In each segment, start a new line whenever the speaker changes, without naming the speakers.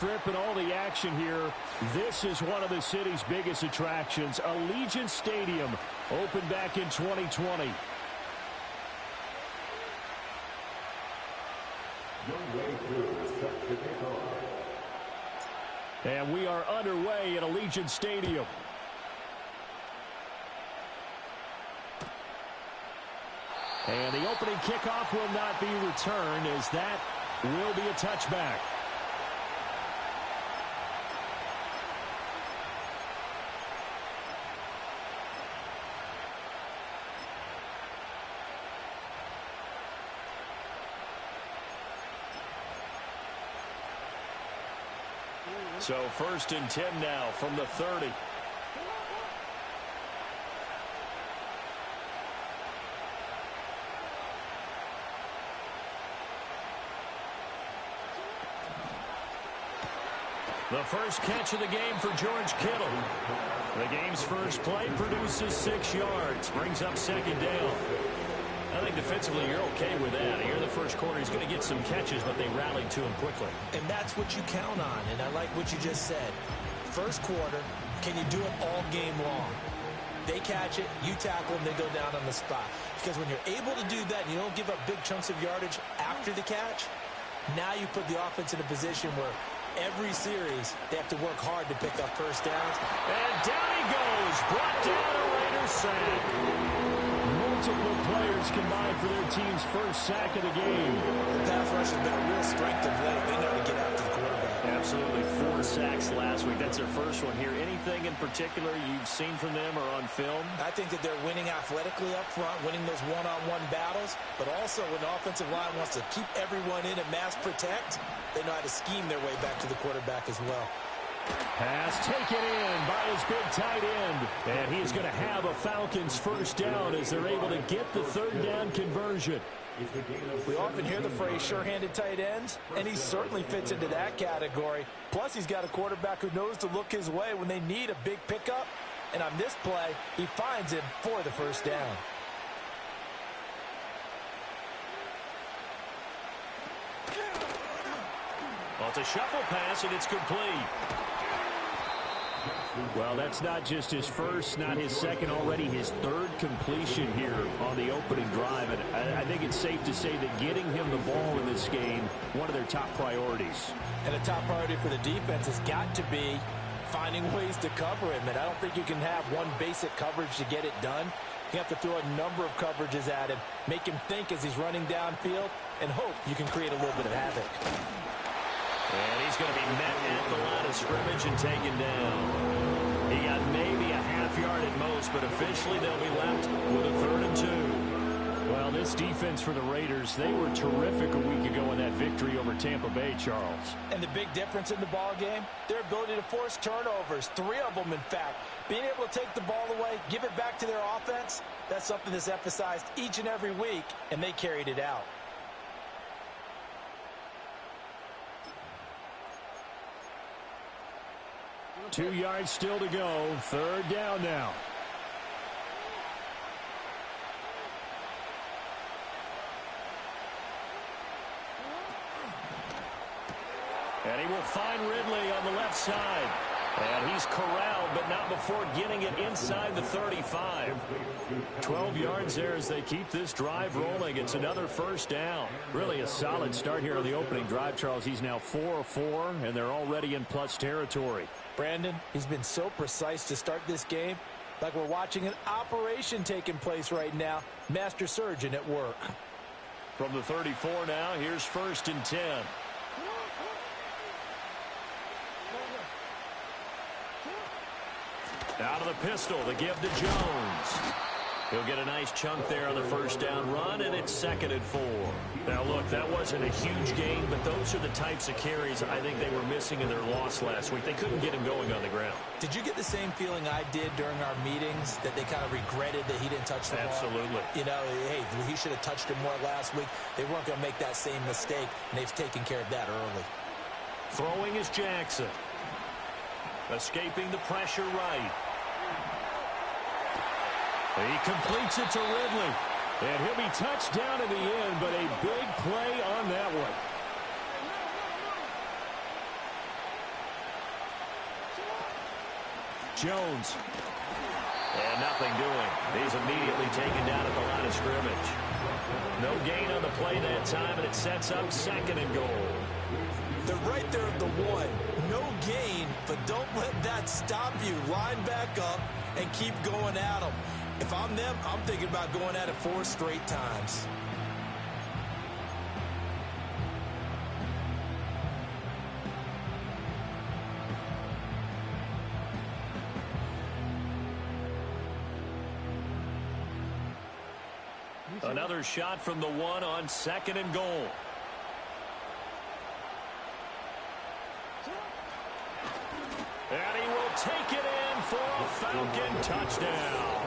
Strip and all the action here. This is one of the city's biggest attractions. Allegiant Stadium opened back in 2020. And we are underway at Allegiant Stadium. And the opening kickoff will not be returned, as that will be a touchback. So 1st and 10 now from the 30. The first catch of the game for George Kittle. The game's first play produces 6 yards, brings up 2nd down. I think defensively you're okay with that. Here in the first quarter, he's going to get some catches, but they rallied to him quickly.
And that's what you count on, and I like what you just said. First quarter, can you do it all game long? They catch it, you tackle them, they go down on the spot. Because when you're able to do that and you don't give up big chunks of yardage after the catch, now you put the offense in a position where every series they have to work hard to pick up first downs.
And down he goes, brought down a Raiders sack. Multiple players combined for their team's first sack of the game.
The pass rush has been a real strength of late. They know to get after the quarterback.
Absolutely. 4 sacks last week. That's their first one here. Anything in particular you've seen from them or on film?
I think that they're winning athletically up front, winning those one-on-one battles, but also when the offensive line wants to keep everyone in and mass protect, they know how to scheme their way back to the quarterback as well.
Pass taken in by his big tight end. And he's going to have a Falcons first down as they're able to get the 3rd down conversion.
We often hear the phrase sure-handed tight ends, and he certainly fits into that category. Plus, he's got a quarterback who knows to look his way when they need a big pickup. And on this play, he finds him for the first down.
Well, it's a shuffle pass, and it's complete. Well, that's not just his first, not his second, already his 3rd completion here on the opening drive. And I think it's safe to say that getting him the ball in this game, one of their top priorities.
And a top priority for the defense has got to be finding ways to cover him. And I don't think you can have one basic coverage to get it done. You have to throw a number of coverages at him, make him think as he's running downfield, and hope you can create a little bit of havoc.
And he's going to be met at the line of scrimmage and taken down. He got maybe a half yard at most, but officially they'll be left with a 3rd and 2. Well, this defense for the Raiders, they were terrific a week ago in that victory over Tampa Bay, Charles.
And the big difference in the ball game, their ability to force turnovers, 3 of them, in fact. Being able to take the ball away, give it back to their offense, that's something that's emphasized each and every week, and they carried it out.
Two yards still to go. 3rd down now. And he will find Ridley on the left side. And he's corralled, but not before getting it inside the 35. 12 yards there as they keep this drive rolling. It's another first down. Really a solid start here on the opening drive, Charles. He's now 4 of 4, and they're already in plus territory.
Brandon, he's been so precise to start this game, like we're watching an operation taking place right now. Master surgeon at work.
From the 34 now, here's 1st and 10. Out of the pistol, the give to Jones. He'll get a nice chunk there on the first down run, and it's 2nd and 4. Now, look, that wasn't a huge gain, but those are the types of carries I think they were missing in their loss last week. They couldn't get him going on the ground.
Did you get the same feeling I did during our meetings, that they kind of regretted that he didn't touch the ball?
Absolutely.
You know, hey, he should have touched him more last week. They weren't going to make that same mistake, and they've taken care of that early.
Throwing is Jackson. Escaping the pressure right. He completes it to Ridley. And he'll be touched down in the end, but a big play on that one. Jones. And nothing doing. He's immediately taken down at the line of scrimmage. No gain on the play that time, and it sets up 2nd and goal.
They're right there at the 1. No gain, but don't let that stop you. Line back up and keep going at them. If I'm them, I'm thinking about going at it 4 straight times.
Another shot from the 1 on 2nd and goal. And he will take it in for a Falcon touchdown.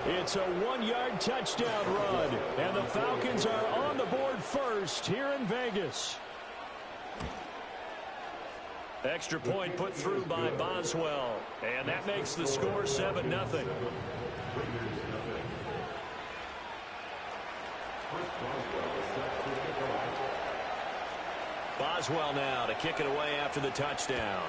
It's a 1-yard touchdown run, and the Falcons are on the board first here in Vegas. Extra point put through by Boswell, and that makes the score 7-0. Boswell now to kick it away after the touchdown.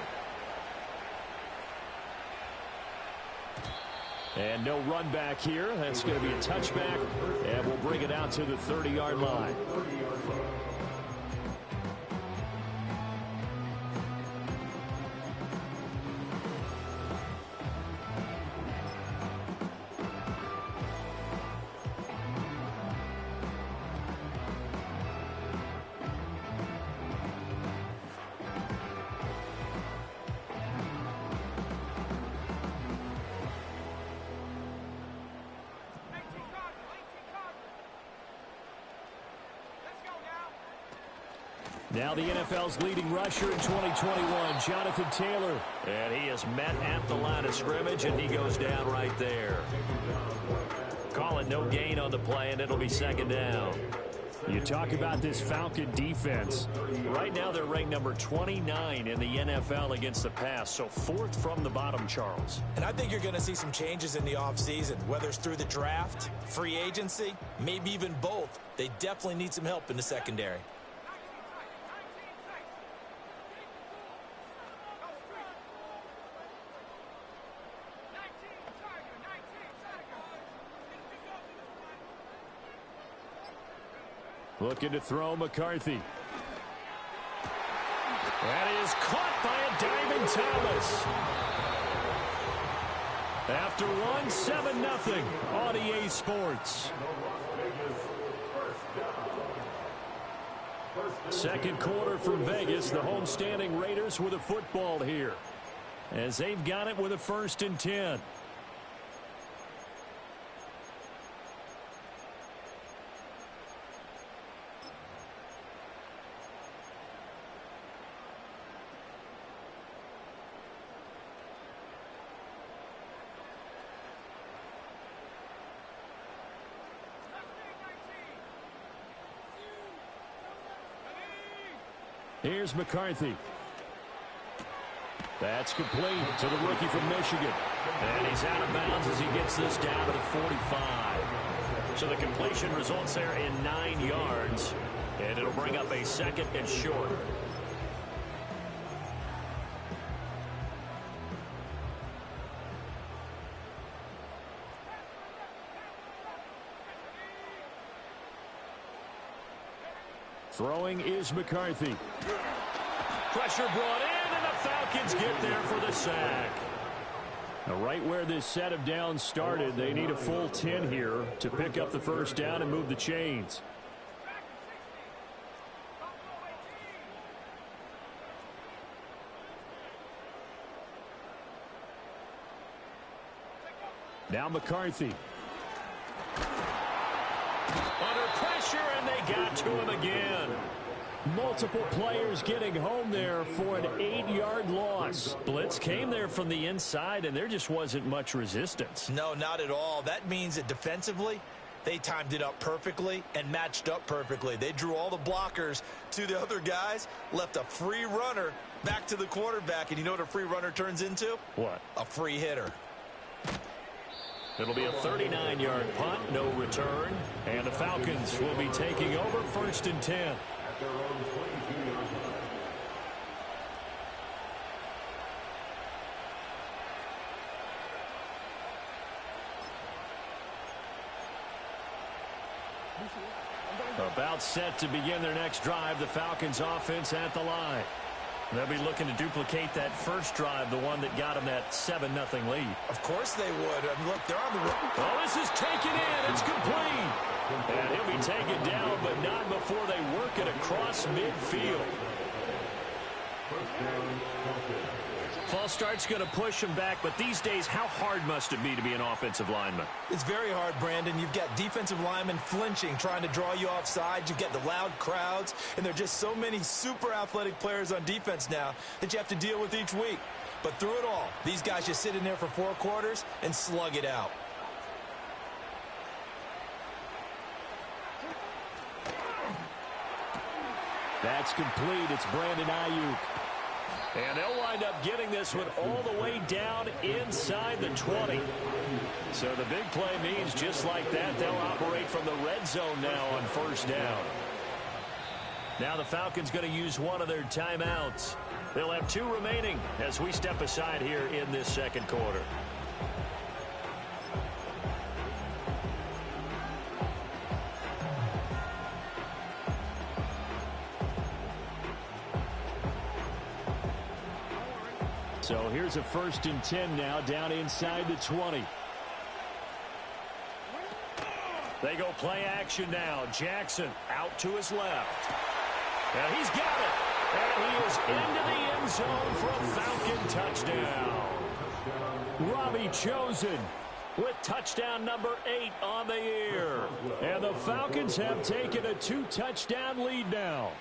And no run back here. That's going to be a touchback, and we'll bring it out to the 30-yard line. Now the NFL's leading rusher in 2021, Jonathan Taylor. And he is met at the line of scrimmage, and he goes down right there. Call it no gain on the play, and it'll be 2nd down. You talk about this Falcon defense. Right now they're ranked number 29 in the NFL against the pass, so 4th from the bottom, Charles.
And I think you're going to see some changes in the offseason, whether it's through the draft, free agency, maybe even both. They definitely need some help in the secondary.
Looking to throw McCarthy. That is caught by a diving Thomas. After one, 7-0 on EA Sports. Second quarter from Vegas. The homestanding Raiders with a football here, as they've got it with a 1st and 10. Here's McCarthy. That's complete to the rookie from Michigan. And he's out of bounds as he gets this down to the 45. So the completion results there in 9 yards. And it'll bring up a 2nd and short. Throwing is McCarthy. Pressure brought in, and the Falcons get there for the sack. Now, right where this set of downs started, they need a full 10 here to pick up the 1st down and move the chains. Now McCarthy. Under pressure, and they got to him again. Multiple players getting home there for an 8-yard loss. Blitz came there from the inside, and there just wasn't much resistance.
No, not at all. That means that defensively, they timed it up perfectly and matched up perfectly. They drew all the blockers to the other guys, left a free runner back to the quarterback, and you know what a free runner turns into?
What?
A free hitter.
It'll be a 39-yard punt, no return, and the Falcons will be taking over 1st and 10. About set to begin their next drive, the Falcons offense at the line. They'll be looking to duplicate that first drive, the one that got them that 7-0 lead.
Of course they would. I mean, look, they're on the road.
Oh, this is taken in. It's complete. And he'll be taken down, but not before they work it across midfield. False start's going to push him back, but these days, how hard must it be to be an offensive lineman?
It's very hard, Brandon. You've got defensive linemen flinching, trying to draw you off sides. You've got the loud crowds, and there are just so many super athletic players on defense now that you have to deal with each week. But through it all, these guys just sit in there for 4 quarters and slug it out.
That's complete. It's Brandon Ayuk. And they'll wind up getting this one all the way down inside the 20. So the big play means just like that, they'll operate from the red zone now on first down. Now the Falcons going to use one of their timeouts. They'll have 2 remaining as we step aside here in this second quarter. So here's a 1st and 10 now down inside the 20. They go play action now. Jackson out to his left. And he's got it. And he is into the end zone for a Falcon touchdown. Robbie Chosen with touchdown number 8 on the year. And the Falcons have taken a 2-touchdown lead now.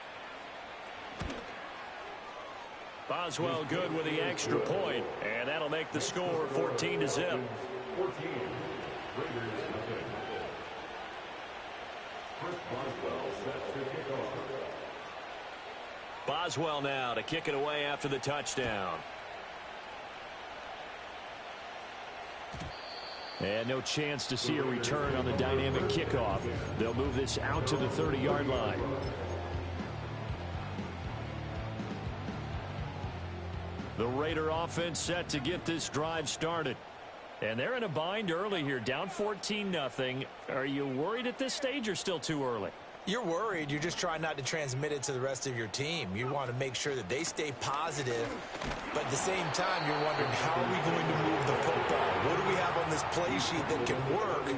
Boswell good with the extra point, and that'll make the score 14-0. Boswell now to kick it away after the touchdown. And no chance to see a return on the dynamic kickoff. They'll move this out to the 30-yard line. The Raider offense set to get this drive started. And they're in a bind early here, down 14-0. Are you worried at this stage or still too early?
You're worried. You're just trying not to transmit it to the rest of your team. You want to make sure that they stay positive, but at the same time, you're wondering, how are we going to move the football? What do we have on this play sheet that can work?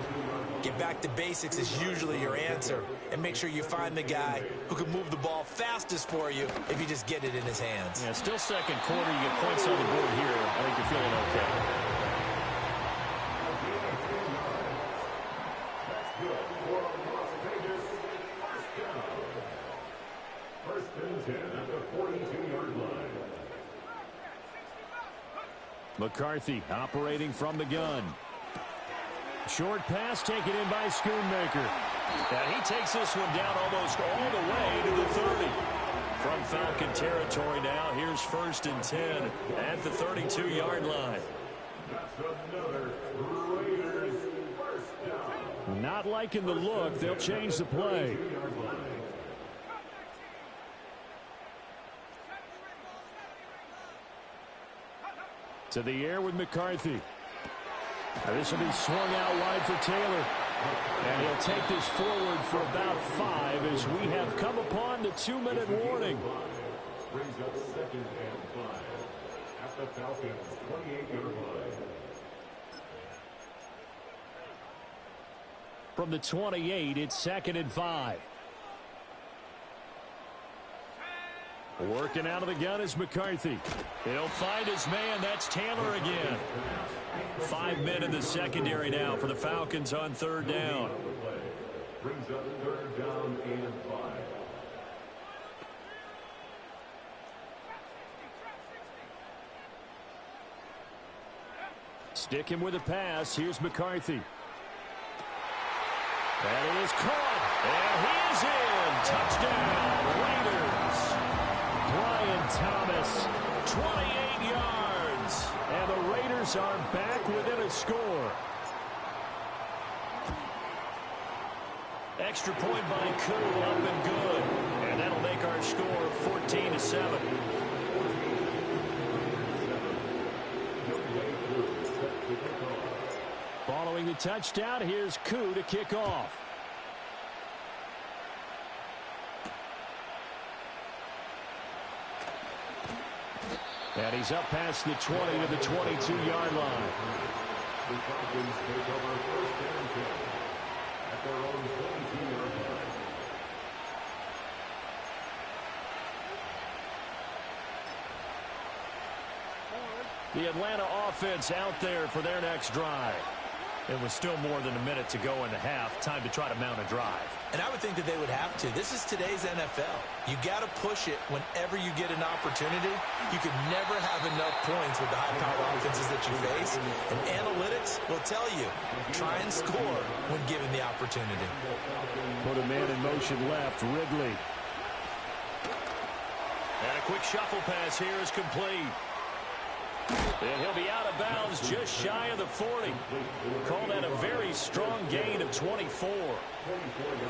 Get back to basics is usually your answer, and make sure you find the guy who can move the ball fastest for you if you just get it in his hands.
Yeah, still second quarter. You get points on the board here. I think you're feeling okay. McCarthy operating from the gun. Short pass taken in by Schoonmaker. And he takes this one down almost all the way to the 30. From Falcon territory now, here's 1st and 10 at the 32-yard line. Not liking the look. They'll change the play. To the air with McCarthy. Now this will be swung out wide for Taylor. And he'll take this forward for about 5 as we have come upon the 2-minute warning. Brings up 2nd and 5 at the Falcons' 28-yard line. From the 28, it's 2nd and 5. Working out of the gun is McCarthy. He'll find his man. That's Taylor again. 5 men in the secondary now for the Falcons on 3rd down. Brings up 3rd down and 5. Stick him with a pass. Here's McCarthy. That is caught. And he is in. Touchdown, Raiders. Brian Thomas, 28 yards. And the Raiders are back within a score. Extra point by Koo, up and good. And that'll make our score 14-7. Following the touchdown, here's Koo to kick off. And he's up past the 20 to the 22-yard line.
The Falcons take over first and 10 at their own 22-yard line.
The Atlanta offense out there for their next drive. It was still more than a minute to go in the half. Time to try to mount a drive.
And I would think that they would have to. This is today's NFL. You got to push it whenever you get an opportunity. You can never have enough points with the high-powered offenses that you face. And analytics will tell you, try and score when given the opportunity.
Put a man in motion left, Ridley. And a quick shuffle pass here is complete. And he'll be out of bounds just shy of the 40. Call that a very strong gain of 24.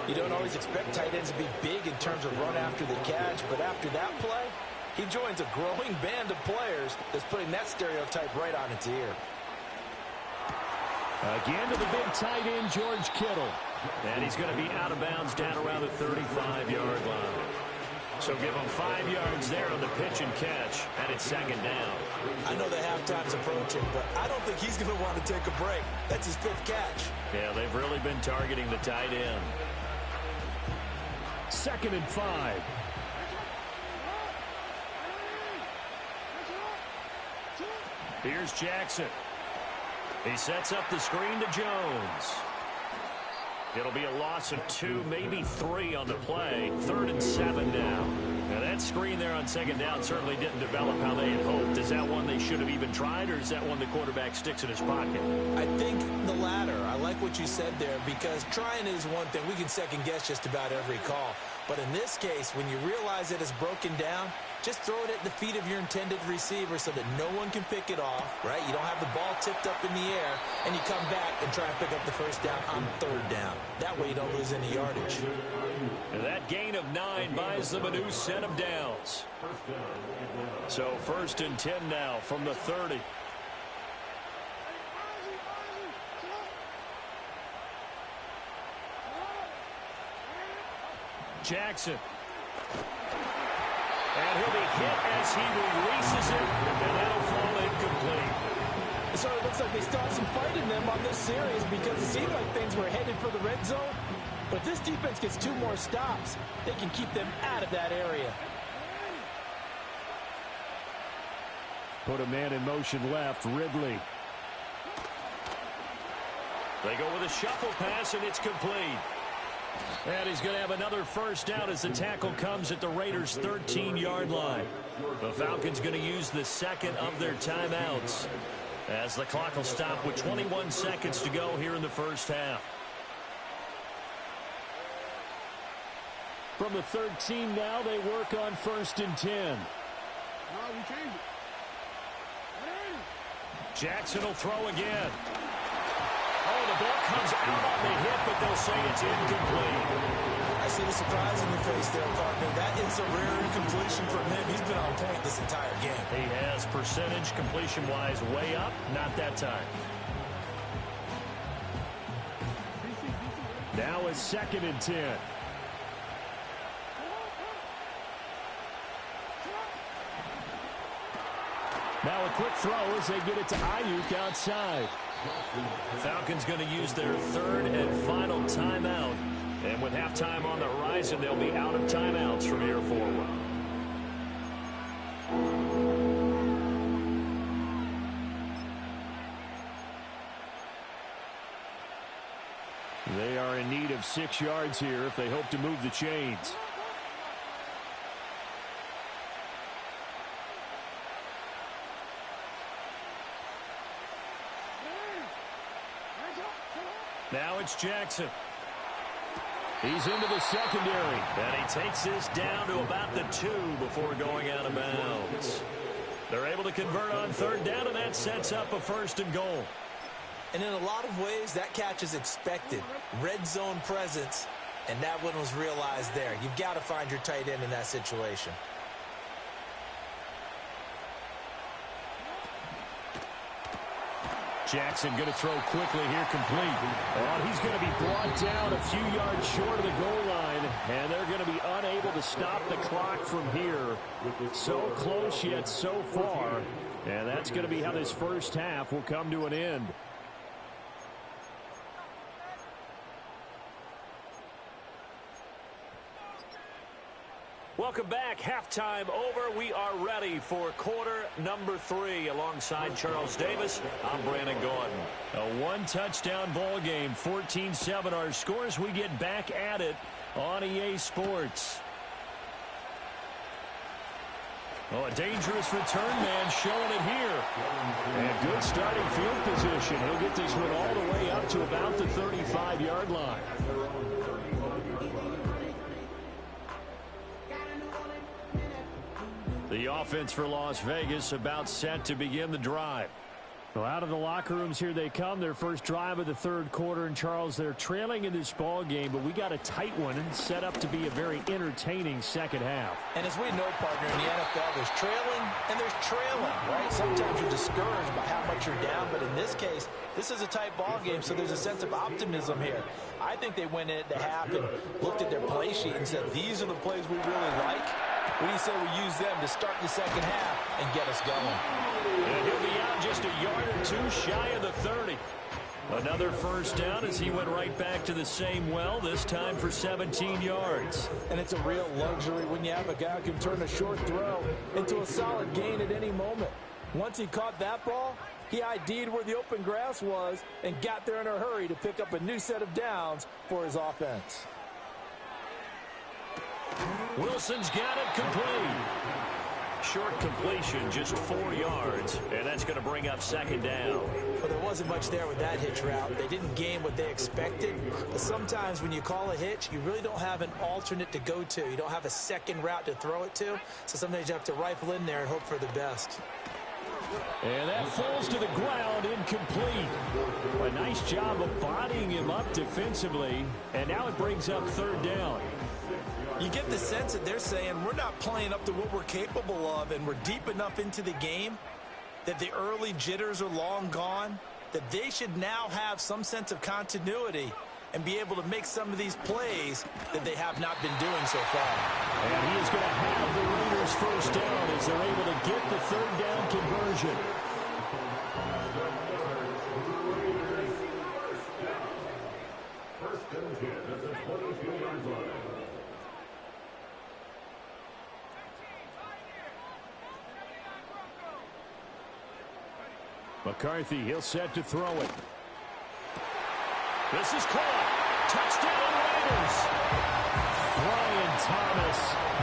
You don't always expect tight ends to be big in terms of run after the catch, but after that play, he joins a growing band of players that's putting that stereotype right on its ear.
Again to the big tight end, George Kittle. And he's going to be out of bounds down around the 35-yard line. So give him 5 yards there on the pitch and catch, and it's second down.
I know the halftime's approaching, but I don't think he's going to want to take a break. That's his 5th catch.
Yeah, they've really been targeting the tight end. 2nd and 5. Here's Jackson. He sets up the screen to Jones. It'll be a loss of 2, maybe 3 on the play. 3rd and 7 now. Now that screen there on second down certainly didn't develop how they had hoped. Is that one they should have even tried, or is that one the quarterback sticks in his pocket?
I think the latter. I like what you said there, because trying is one thing. We can second guess just about every call. But in this case, when you realize it is broken down, just throw it at the feet of your intended receiver so that no one can pick it off, right? You don't have the ball tipped up in the air, and you come back and try and pick up the first down on 3rd down. That way you don't lose any yardage.
And that gain of 9 buys them a new set of downs. So 1st and 10 now from the 30. Jackson. And he'll be hit as he releases it, and that'll fall incomplete.
So it looks like they still have some fight in them on this series, because it seemed like things were headed for the red zone. But this defense gets 2 more stops. They can keep them out of that area.
Put a man in motion left, Ridley. They go with a shuffle pass, and it's complete. And he's going to have another first down as the tackle comes at the Raiders' 13-yard line. The Falcons going to use the 2nd of their timeouts, as the clock will stop with 21 seconds to go here in the first half. From the 13 now, they work on 1st and 10. Jackson will throw again. Oh, the ball comes out on the hit, but they'll say it's incomplete.
I see the surprise in your face there, partner. That is a rare incompletion from him. He's been on point this entire game.
He has percentage completion-wise way up. Not that time. Now it's 2nd and 10. Now a quick throw as they get it to Ayuk outside. Falcons going to use their 3rd and final timeout. And with halftime on the horizon, they'll be out of timeouts from here forward. They are in need of 6 yards here if they hope to move the chains. Now it's Jackson. He's into the secondary. And he takes this down to about the 2 before going out of bounds. They're able to convert on 3rd down, and that sets up a 1st and goal.
And in a lot of ways, that catch is expected. Red zone presence, and that one was realized there. You've got to find your tight end in that situation.
Jackson going to throw quickly here, complete. Oh, he's going to be brought down a few yards short of the goal line, and they're going to be unable able to stop the clock from here. So close yet so far. And that's going to be how this first half will come to an end. Welcome back. Halftime over. We are ready for quarter number 3. Alongside Charles Davis, I'm Brandon Gordon. A one-touchdown ball game, 14-7 our scores. We get back at it on EA Sports. Oh, a dangerous return man showing it here. And good starting field position. He'll get this one all the way up to about the 35-yard line. The offense for Las Vegas about set to begin the drive. So out of the locker rooms, here they come. Their first drive of the third quarter. And, Charles, they're trailing in this ball game, but we got a tight one and set up to be a very entertaining second half.
And as we know, partner, in the NFL, there's trailing and there's trailing, right? Sometimes you're discouraged by how much you're down, but in this case, this is a tight ball game, so there's a sense of optimism here. I think they went into half and looked at their play sheet and said, these are the plays we really like. What do you say we use them to start the second half and get us going?
And he'll be out just a yard or two shy of the 30. Another first down as he went right back to the same well, this time for 17 yards.
And it's a real luxury when you have a guy who can turn a short throw into a solid gain at any moment. Once he caught that ball, he ID'd where the open grass was and got there in a hurry to pick up a new set of downs for his offense.
Wilson's got it complete. Short completion, just 4 yards, and that's going to bring up second down.
Well, there wasn't much there with that hitch route. They didn't gain what they expected, but sometimes when you call a hitch, you really don't have an alternate to go to. You don't have a second route to throw it to, so sometimes you have to rifle in there and hope for the best.
And that falls to the ground, incomplete. A nice job of bodying him up defensively, and now it brings up third down.
You get the sense that they're saying we're not playing up to what we're capable of, and we're deep enough into the game that the early jitters are long gone, that they should now have some sense of continuity and be able to make some of these plays that they have not been doing so far.
And he is going to have the Raiders first down as they're able to get the third down conversion.
First and 10 at the 22-yard line.
McCarthy, he'll set to throw it. This is caught. Touchdown Raiders. Brian Thomas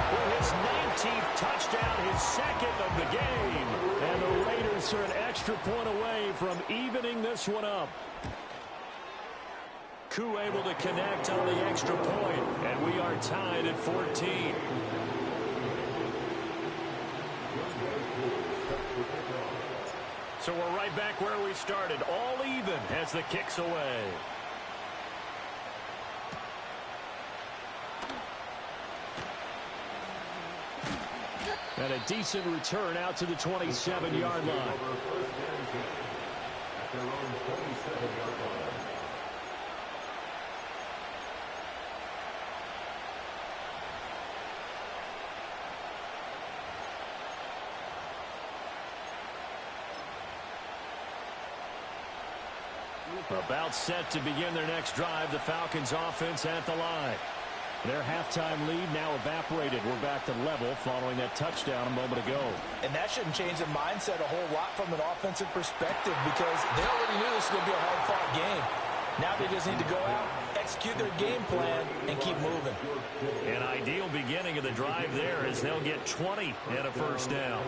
with his 19th touchdown, his second of the game. And the Raiders are an extra point away from evening this one up. Koo able to connect on the extra point, and we are tied at 14. So we're right back where we started, all even as the kick's away. And a decent return out to the 27-yard line. About set to begin their next drive. The Falcons offense at the line. Their halftime lead now evaporated. We're back to level following that touchdown a moment ago.
And that shouldn't change the mindset a whole lot from an offensive perspective because they already knew this was going to be a hard-fought game. Now they just need to go out, execute their game plan, and keep moving.
An ideal beginning of the drive there as they'll get 20 and a first down.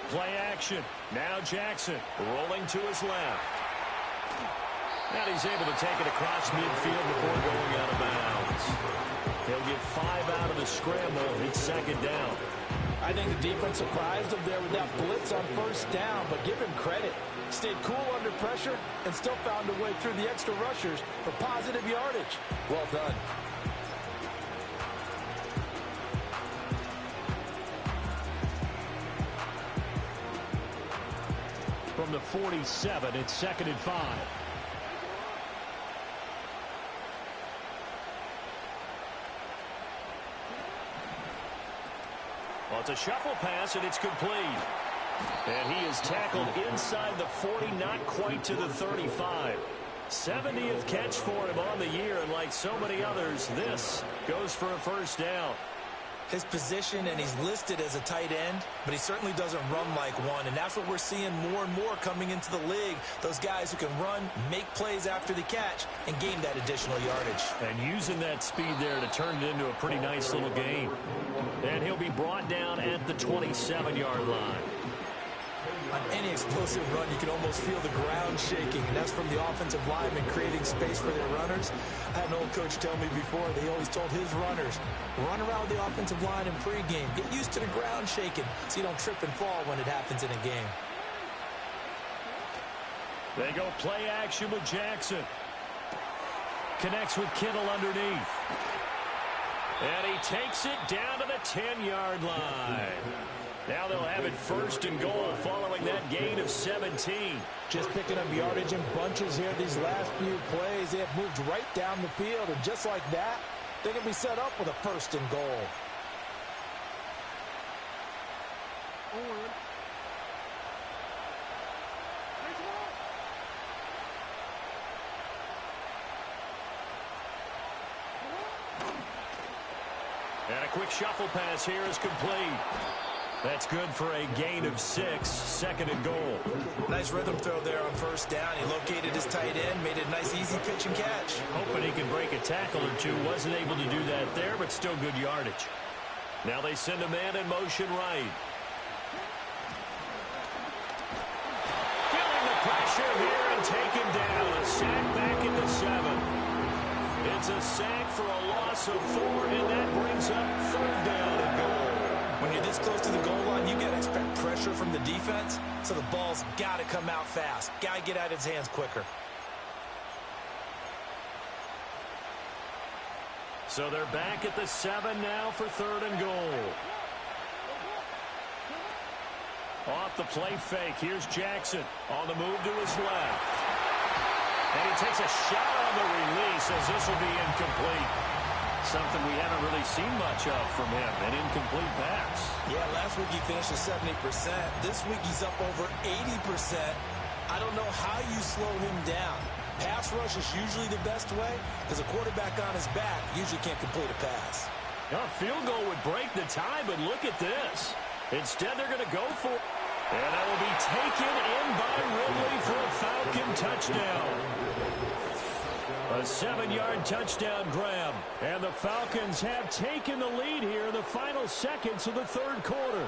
Play action. Now Jackson rolling to his left. And he's able to take it across midfield before going out of bounds. He'll get 5 out of the scramble. It's second down.
I think the defense surprised him there with that blitz on first down, but give him credit. Stayed cool under pressure and still found a way through the extra rushers for positive yardage. Well done.
From from the 47. It's 2nd and 5. Well, it's a shuffle pass, and it's complete. And he is tackled inside the 40, not quite to the 35. 70th catch for him on the year, and like so many others, this goes for a first down.
His position, and he's listed as a tight end, but he certainly doesn't run like one, and that's what we're seeing more and more coming into the league. Those guys who can run, make plays after the catch, and gain that additional yardage.
And using that speed there to turn it into a pretty nice little gain. And he'll be brought down at the 27-yard line.
On any explosive run, you can almost feel the ground shaking, and that's from the offensive linemen creating space for their runners. I had an old coach tell me before, they always told his runners, run around the offensive line in pregame. Get used to the ground shaking so you don't trip and fall when it happens in a game.
They go play action with Jackson. Connects with Kittle underneath. And he takes it down to the 10-yard line. Now they'll have it 1st and goal following that gain of 17.
Just picking up yardage in bunches here these last few plays. They have moved right down the field, and just like that, they can be set up with a 1st and goal.
And a quick shuffle pass here is complete. That's good for a gain of 6, 2nd and goal.
Nice rhythm throw there on 1st down. He located his tight end, made a nice easy pitch and catch.
Hoping he could break a tackle or two. Wasn't able to do that there, but still good yardage. Now they send a man in motion right. Feeling the pressure here and taken down. A sack back at the 7. It's a sack for a loss of 4, and that brings up 3rd down and goal.
When you're this close to the goal line, you got to expect pressure from the defense, so the ball's got to come out fast. Got to get out of his hands quicker.
So they're back at the 7 now for 3rd and goal. Off the play fake, here's Jackson on the move to his left. And he takes a shot on the release as this will be incomplete. Something we haven't really seen much of from him, an incomplete pass.
Yeah, last week he finished at 70%. This week he's up over 80%. I don't know how you slow him down. Pass rush is usually the best way because a quarterback on his back usually can't complete a pass.
A field goal would break the tie, but look at this. Instead, they're going to go for it. And that will be taken in by Ridley for a Falcon touchdown. A 7-yard touchdown grab. And the Falcons have taken the lead here in the final seconds of the 3rd quarter.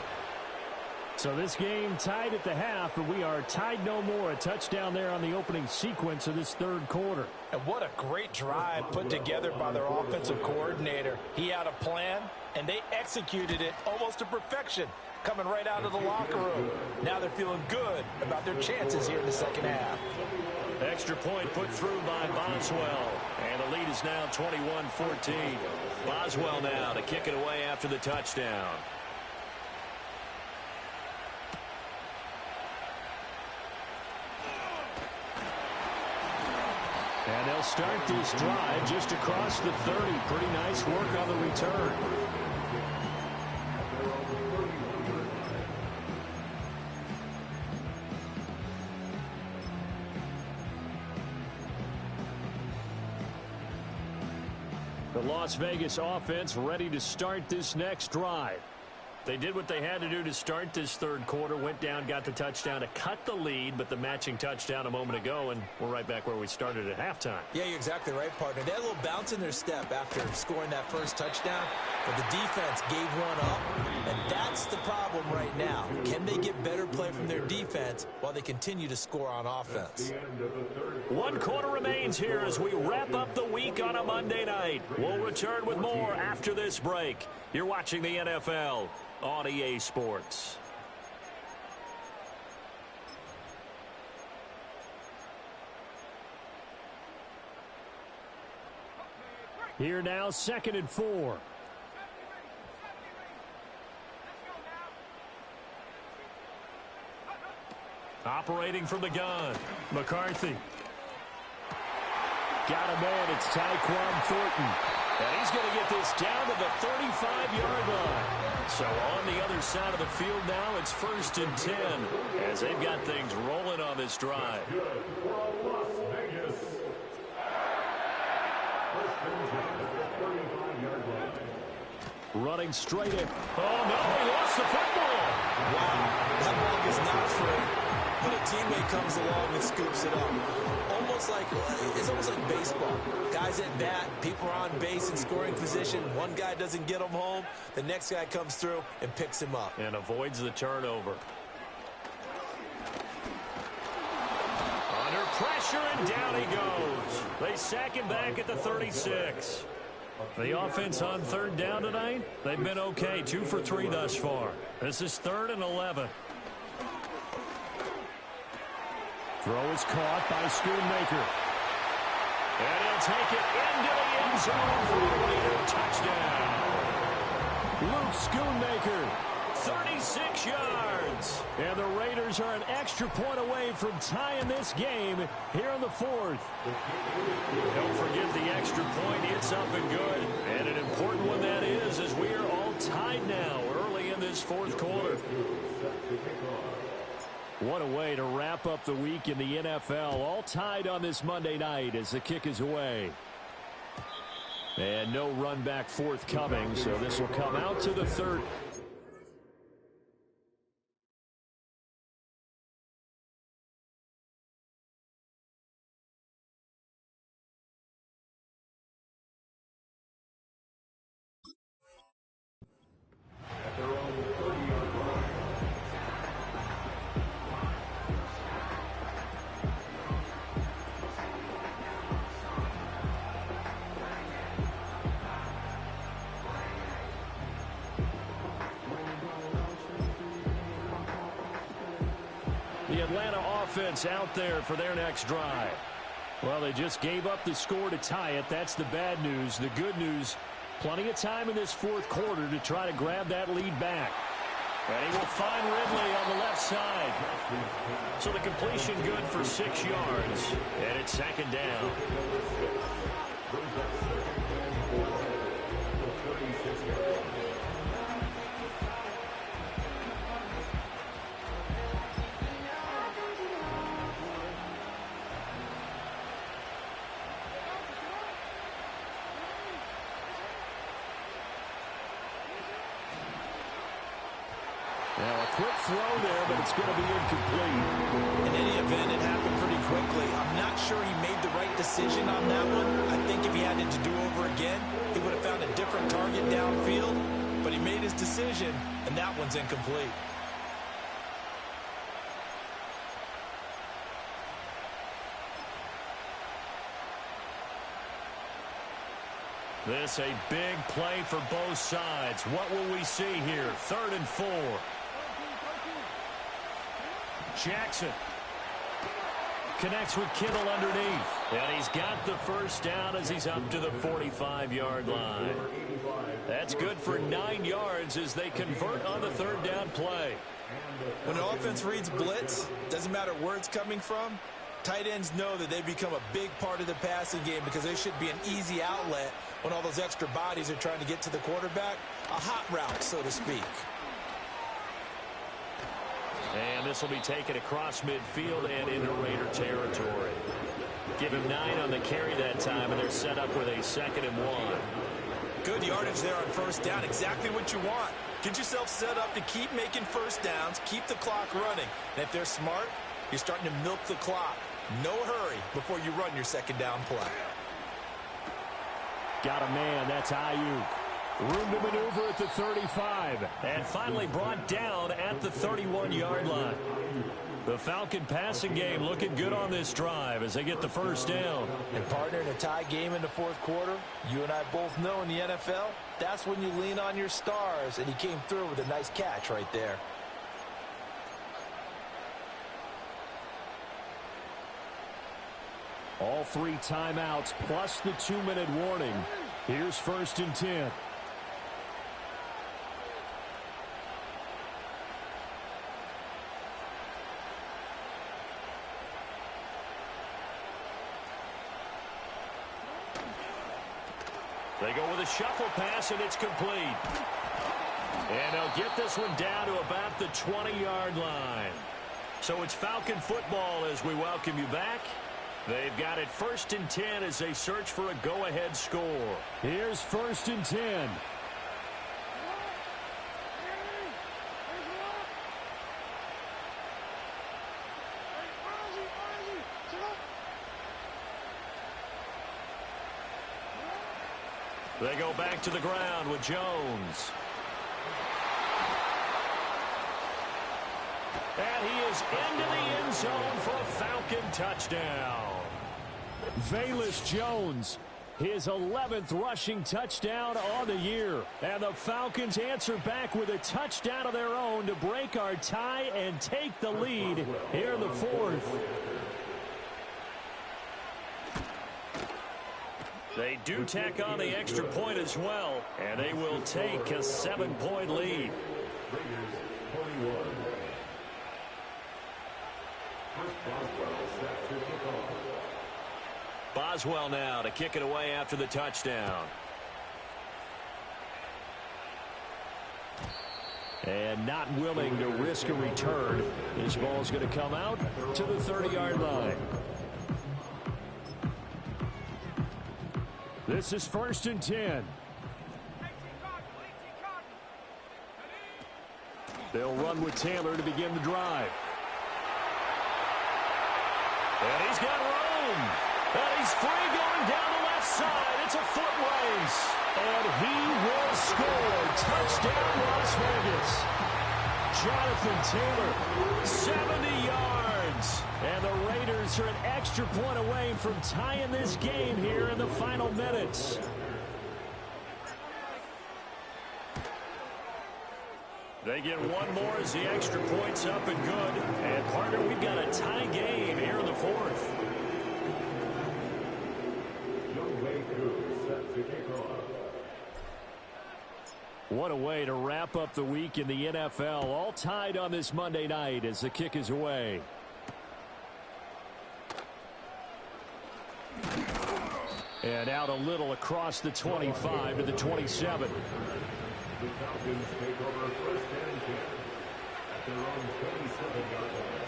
So this game tied at the half, but we are tied no more. A touchdown there on the opening sequence of this 3rd quarter.
And what a great drive put together by their offensive coordinator. He had a plan, and they executed it almost to perfection, coming right out of the locker room. Now they're feeling good about their chances here in the 2nd half.
Extra point put through by Boswell. And the lead is now 21-14. Boswell now to kick it away after the touchdown. And they'll start this drive just across the 30. Pretty nice work on the return. The Las Vegas offense ready to start this next drive. They did what they had to do to start this 3rd quarter, went down, got the touchdown to cut the lead, but the matching touchdown a moment ago, and we're right back where we started at halftime.
Yeah, you're exactly right, partner. They had a little bounce in their step after scoring that first touchdown, but the defense gave one up, and that's the problem right now. Can they get better play from their defense while they continue to score on offense?
1 quarter remains here as we wrap up the week on a Monday night. We'll return with more after this break. You're watching the NFL on EA Sports. Here now, 2nd and 4. Operating from the gun, McCarthy. Got a man, it's Tyquan Thornton. And he's going to get this down to the 35-yard line. So on the other side of the field now, it's 1st and 10 as they've got things rolling on this drive. Running straight in. Oh, no, he lost the football.
Wow, that ball is not free, but a teammate comes along and scoops it up. It's almost like baseball. Guys at bat, people are on base in scoring position. One guy doesn't get him home. The next guy comes through and picks him up.
And avoids the turnover. Under pressure, and down he goes. They sack him back at the 36. The offense on 3rd down tonight, they've been okay. 2 for 3 thus far. This is 3rd and 11. Throw is caught by Schoonmaker. And he'll take it into the end zone for a Raider touchdown. Luke Schoonmaker, 36 yards. And the Raiders are an extra point away from tying this game here in the 4th. Don't forget the extra point. It's up and good. And an important one that is, as we are all tied now early in this 4th quarter. What a way to wrap up the week in the NFL. All tied on this Monday night as the kick is away. And no run back forthcoming, so this will come out to the 3rd. The Atlanta offense out there for their next drive. Well, they just gave up the score to tie it. That's the bad news. The good news, plenty of time in this 4th quarter to try to grab that lead back. And he will find Ridley on the left side. So the completion good for 6 yards. And it's 2nd down. Now a quick throw there, but it's going to be incomplete.
In any event, it happened pretty quickly. I'm not sure he made the right decision on that one. I think if he had it to do over again, he would have found a different target downfield. But he made his decision, and that one's incomplete.
This a big play for both sides. What will we see here? 3rd and 4. Jackson connects with Kittle underneath. And he's got the 1st down as he's up to the 45-yard line. That's good for 9 yards as they convert on the 3rd down play.
When an offense reads blitz, doesn't matter where it's coming from, tight ends know that they become a big part of the passing game because they should be an easy outlet when all those extra bodies are trying to get to the quarterback. A hot route, so to speak.
And this will be taken across midfield and into Raider territory. Give him 9 on the carry that time, and they're set up with a 2nd and 1.
Good yardage there on 1st down. Exactly what you want. Get yourself set up to keep making 1st downs, keep the clock running. And if they're smart, you're starting to milk the clock. No hurry before you run your 2nd down play.
Got a man. That's Ayuk. Room to maneuver at the 35. And finally brought down at the 31-yard line. The Falcon passing game looking good on this drive as they get the 1st down.
And partner, in a tie game in the 4th quarter, you and I both know in the NFL, that's when you lean on your stars. And he came through with a nice catch right there.
All 3 timeouts plus the 2-minute warning. Here's 1st and 10. They go with a shuffle pass, and it's complete. And they'll get this one down to about the 20-yard line. So it's Falcon football as we welcome you back. They've got it 1st and 10 as they search for a go-ahead score.
Here's 1st and 10.
They go back to the ground with Jones. And he is into the end zone for a Falcon touchdown.
Velus Jones, his 11th rushing touchdown on the year. And the Falcons answer back with a touchdown of their own to break our tie and take the lead here in the 4th.
They do tack on the extra point as well, and they will take a 7-point lead. Boswell now to kick it away after the touchdown.
And not willing to risk a return. This ball's going to come out to the 30-yard line. This is 1st and 10. They'll run with Taylor to begin the drive.
And he's got room. And he's free going down the left side. It's a foot race.
And he will score. Touchdown, Las Vegas. Jonathan Taylor, 70 yards. And the Raiders are an extra point away from tying this game here in the final minutes.
They get one more as the extra point's up and good. And, partner, we've got a tie game here in the 4th.
What a way to wrap up the week in the NFL. All tied on this Monday night as the kick is away. And out a little across the 25 to the 27.
The Falcons take over 1st and 10 at their own 27-yard line.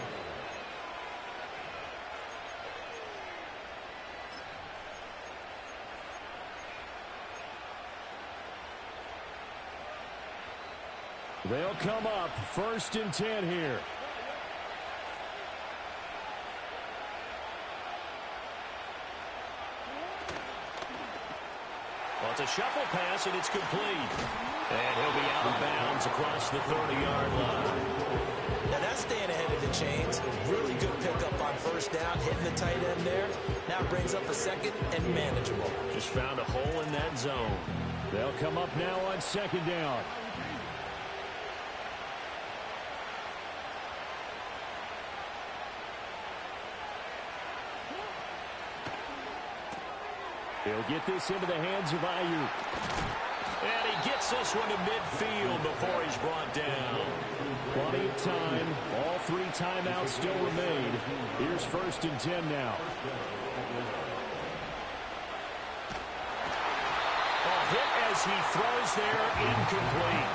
They'll come up 1st and 10 here.
Well, it's a shuffle pass, and it's complete. And he'll be out of bounds across the 30-yard line.
Now that's staying ahead of the chains. Really good pickup on 1st down, hitting the tight end there. Now brings up a 2nd and manageable.
Just found a hole in that zone.
They'll come up now on 2nd down. He'll get this into the hands of Ayuk.
And he gets this one to midfield before he's brought down.
Plenty of time. All 3 timeouts still remain. Here's 1st and 10 now.
Hit as he throws there, incomplete.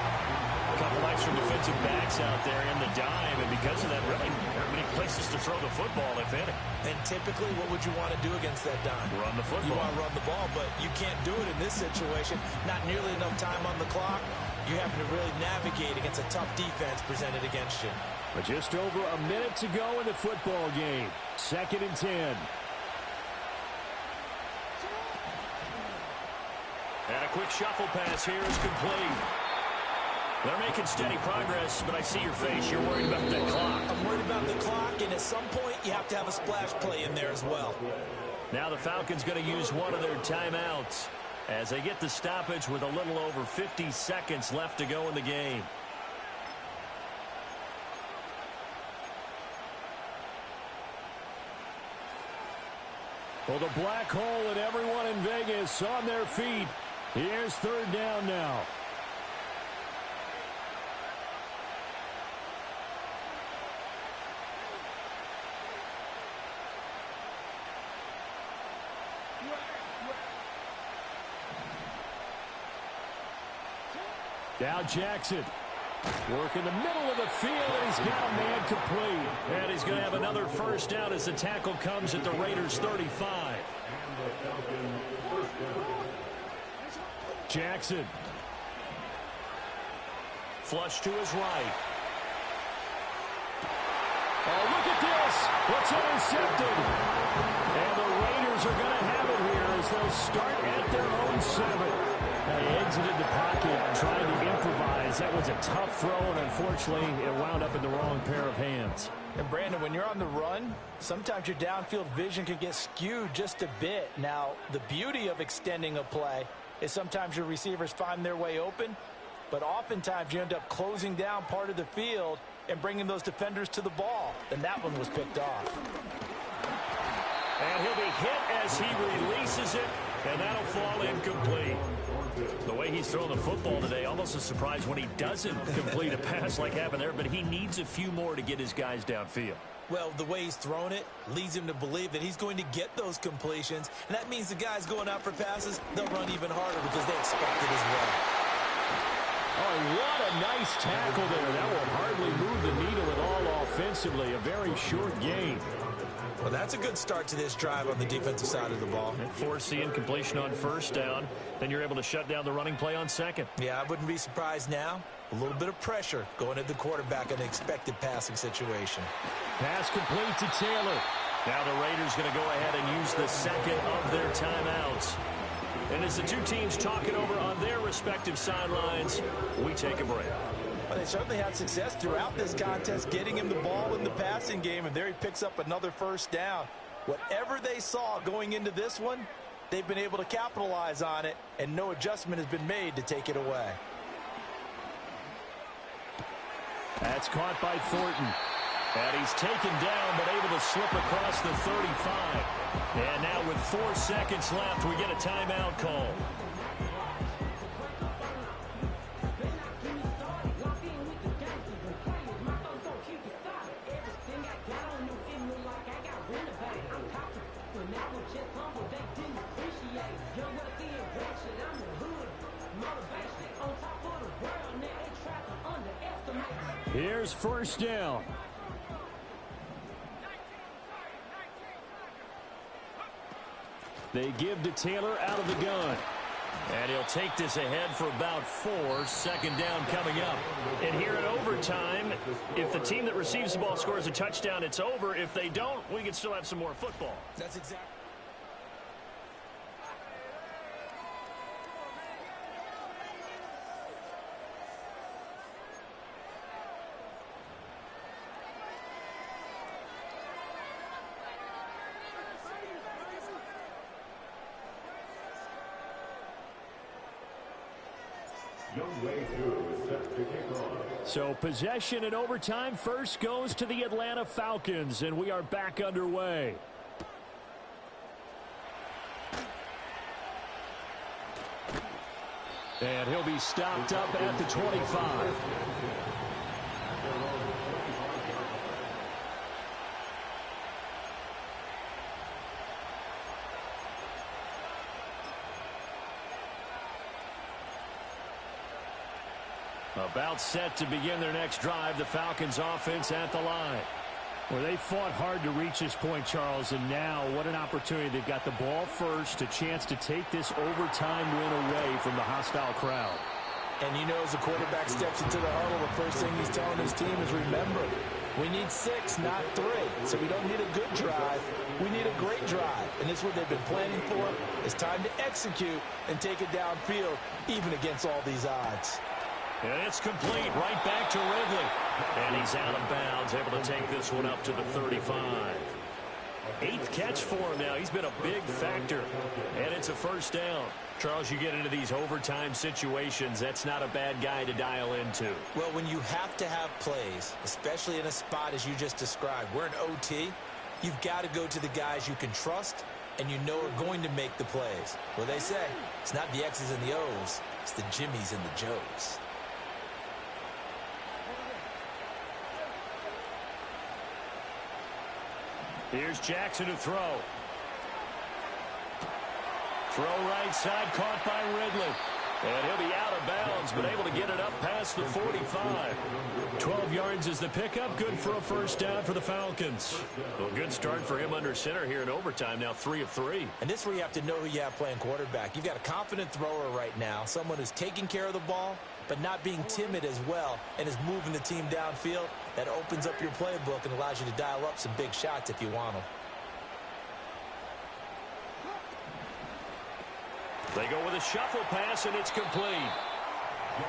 A couple extra defensive backs out there in the dime, and because of that, really not many places to throw the football, if any.
And typically, what would you want to do against that dime?
Run the football.
You want to run the ball, but you can't do it in this situation. Not nearly enough time on the clock. You have to really navigate against a tough defense presented against you.
But just over a minute to go in the football game. 2nd and 10.
And a quick shuffle pass here is complete. They're making steady progress, but I see your face. You're worried about that clock.
I'm worried about the clock, and at some point, you have to have a splash play in there as well.
Now the Falcons going to use one of their timeouts as they get the stoppage with a little over 50 seconds left to go in the game.
Well, the black hole and everyone in Vegas on their feet. Here's 3rd down now. Now Jackson. Work in the middle of the field, and he's got a man complete.
And he's going to have another first down as the tackle comes at the Raiders' 35.
Jackson.
Flush to his right.
Oh, look at this. It's intercepted. And the Raiders are going to have it here as they'll start at their own 7. They exited the pocket, trying to improvise. That was a tough throw, and unfortunately, it wound up in the wrong pair of hands.
And, Brandon, when you're on the run, sometimes your downfield vision can get skewed just a bit. Now, the beauty of extending a play is sometimes your receivers find their way open, but oftentimes you end up closing down part of the field and bringing those defenders to the ball. And that one was picked off.
And he'll be hit as he releases it, and that'll fall incomplete. The way he's throwing the football today, almost a surprise when he doesn't complete a pass like happened there, but he needs a few more to get his guys downfield.
Well, the way he's thrown it leads him to believe that he's going to get those completions, and that means the guys going out for passes, they'll run even harder because they expect it as well.
Oh, what a nice tackle there. That will hardly move the needle at all offensively. A very short game.
Well, that's a good start to this drive on the defensive side of the ball.
Force the incompletion on first down. Then you're able to shut down the running play on second.
Yeah, I wouldn't be surprised now. A little bit of pressure going at the quarterback in an expected passing situation.
Pass complete to Taylor.
Now the Raiders going to go ahead and use the second of their timeouts. And as the two teams talking over on their respective sidelines, we take a break.
Well, they certainly had success throughout this contest, getting him the ball in the passing game, and there he picks up another first down. Whatever they saw going into this one, they've been able to capitalize on it, and no adjustment has been made to take it away.
That's caught by Thornton.
And he's taken down, but able to slip across the 35. And now with 4 seconds left, we get a timeout call.
Here's first down. They give to Taylor out of the gun.
And he'll take this ahead for about 4. Second down coming up. And here in overtime, if the team that receives the ball scores a touchdown, it's over. If they don't, we can still have some more football.
That's exactly.
So possession in overtime first goes to the Atlanta Falcons, and we are back underway. And he'll be stopped up at the 25.
About set to begin their next drive, the Falcons offense at the line.
Well, they fought hard to reach this point, Charles, and now what an opportunity. They've got the ball first, a chance to take this overtime win away from the hostile crowd.
And you know, as the quarterback steps into the huddle, the first thing he's telling his team is, remember, we need 6, not 3. So we don't need a good drive. We need a great drive. And this is what they've been planning for. It's time to execute and take it downfield, even against all these odds.
And it's complete right back to Ridley. And he's out of bounds, able to take this one up to the 35. 8th catch for him now. He's been a big factor. And it's a first down. Charles, you get into these overtime situations, that's not a bad guy to dial into.
Well, when you have to have plays, especially in a spot as you just described, we're in OT, you've got to go to the guys you can trust and you know are going to make the plays. Well, they say it's not the X's and the O's, it's the Jimmies and the Joes.
Here's Jackson to throw. Throw right side, caught by Ridley. And he'll be out of bounds yards, but able to get it up past the 45.
12 yards is the pickup. Good for a first down for the Falcons.
Well, good start for him under center here in overtime. Now 3 of 3.
And this is where you have to know who you have playing quarterback. You've got a confident thrower right now, someone who's taking care of the ball, but not being timid as well, and is moving the team downfield. That opens up your playbook and allows you to dial up some big shots if you want them.
They go with a shuffle pass, and it's complete.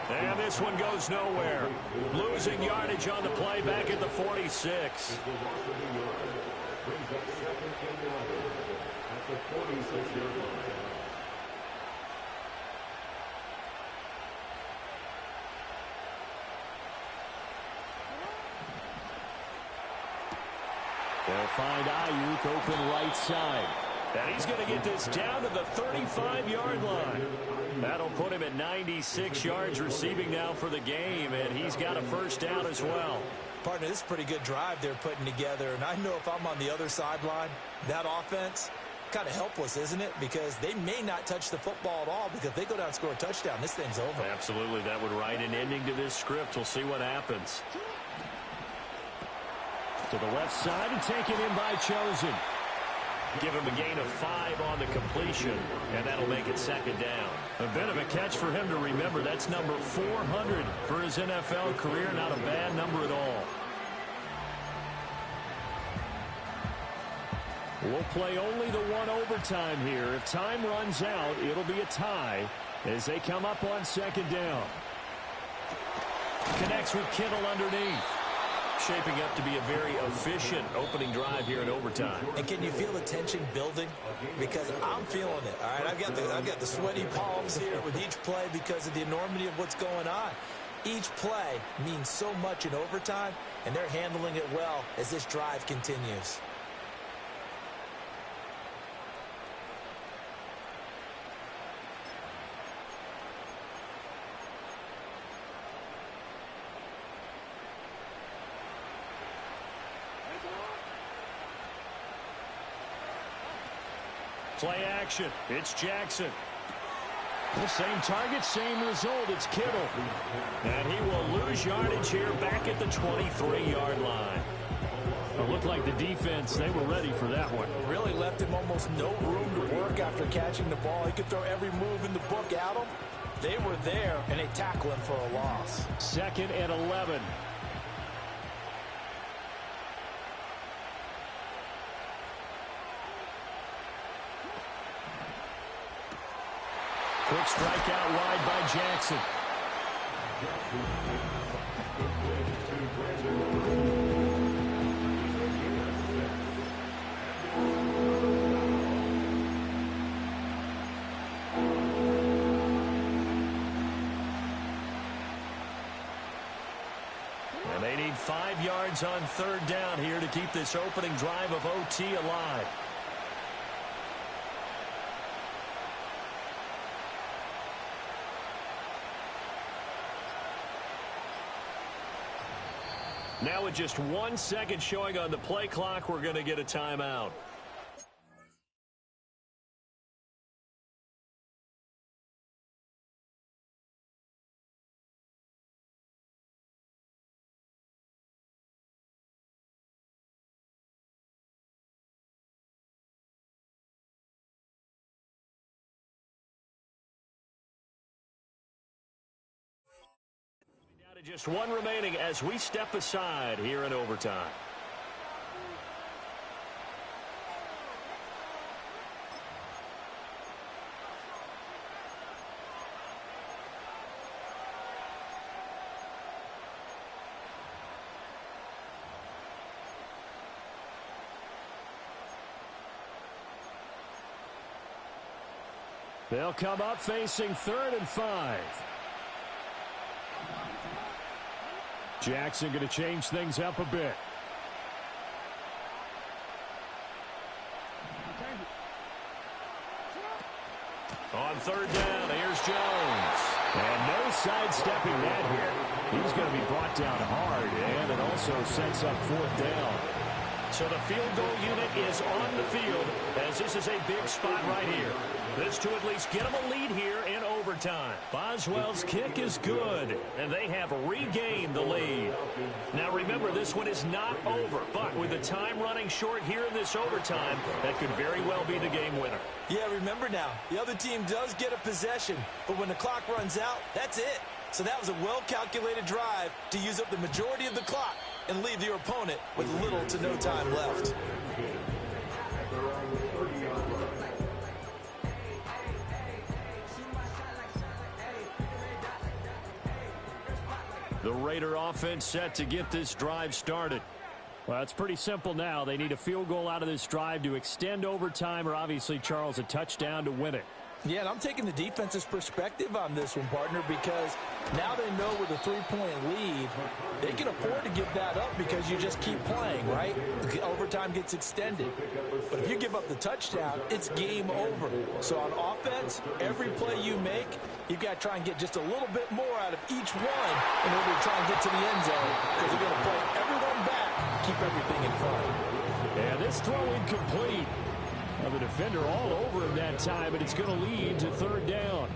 And this one goes nowhere. Losing yardage on the play back at the 46.
They'll find Ayuk open right side.
And he's going to get this down to the 35-yard line. That'll put him at 96 yards receiving now for the game, and he's got a first down as well.
Partner, this is a pretty good drive they're putting together, and I know if I'm on the other sideline, that offense, kind of helpless, isn't it? Because they may not touch the football at all, because if they go down and score a touchdown, this thing's over.
Absolutely. That would write an ending to this script. We'll see what happens.
To the left side and taken in by Chosen.
Give him a gain of 5 on the completion, and that'll make it second down.
A bit of a catch for him to remember. That's number 400 for his NFL career. Not a bad number at all. We'll play only the one overtime here. If time runs out, it'll be a tie as they come up on second down. Connects with Kittle underneath.
Shaping up to be a very efficient opening drive here in overtime.
And can you feel the tension building? Because I'm feeling it. All right, I've got the sweaty palms here with each play because of the enormity of what's going on. Each play means so much in overtime, and they're handling it well as this drive continues.
Play action. It's Jackson. The same target, same result. It's Kittle.
And he will lose yardage here back at the 23-yard line.
It looked like the defense, they were ready for that one.
Really left him almost no room to work after catching the ball. He could throw every move in the book at him. They were there, and they tackle him for a loss.
2nd and 11. Quick strike out wide by Jackson.
And they need 5 yards on third down here to keep this opening drive of OT alive. Now with just 1 second showing on the play clock, we're going to get a timeout. Just 1 remaining as we step aside here in overtime.
They'll come up facing 3rd and 5. Jackson going to change things up a bit.
On third down, here's Jones.
And no sidestepping that here. He's going to be brought down hard, and it also sets up 4th down.
So the field goal unit is on the field as this is a big spot right here. This to at least get them a lead here in overtime. overtime.
Boswell's kick is good, and they have regained the lead.
Now remember, this one is not over, but with the time running short here in this overtime, that could very well be the game winner.
Yeah, remember now, the other team does get a possession, but when the clock runs out, that's it. So that was a well-calculated drive to use up the majority of the clock and leave your opponent with little to no time left.
The Raider offense set to get this drive started. Well, it's pretty simple now. They need a field goal out of this drive to extend overtime, or obviously, Charles, a touchdown to win it.
Yeah, and I'm taking the defense's perspective on this one, partner, because now they know with a 3-point lead, they can afford to give that up because you just keep playing, right? The overtime gets extended. But if you give up the touchdown, it's game over. So on offense, every play you make, you've got to try and get just a little bit more out of each one in order to try and get to the end zone, because you're going to play everyone back, keep everything in front.
And this throw incomplete. Of a defender all over him that time, but it's going to lead to third down.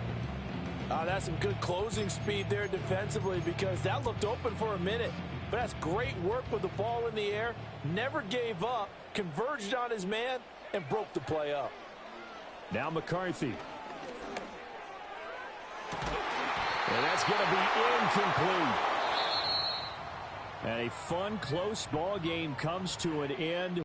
That's some good closing speed there defensively, because that looked open for a minute. But that's great work with the ball in the air. Never gave up, converged on his man, and broke the play up.
Now McCarthy. And that's going to be incomplete. And a fun, close ball game comes to an end.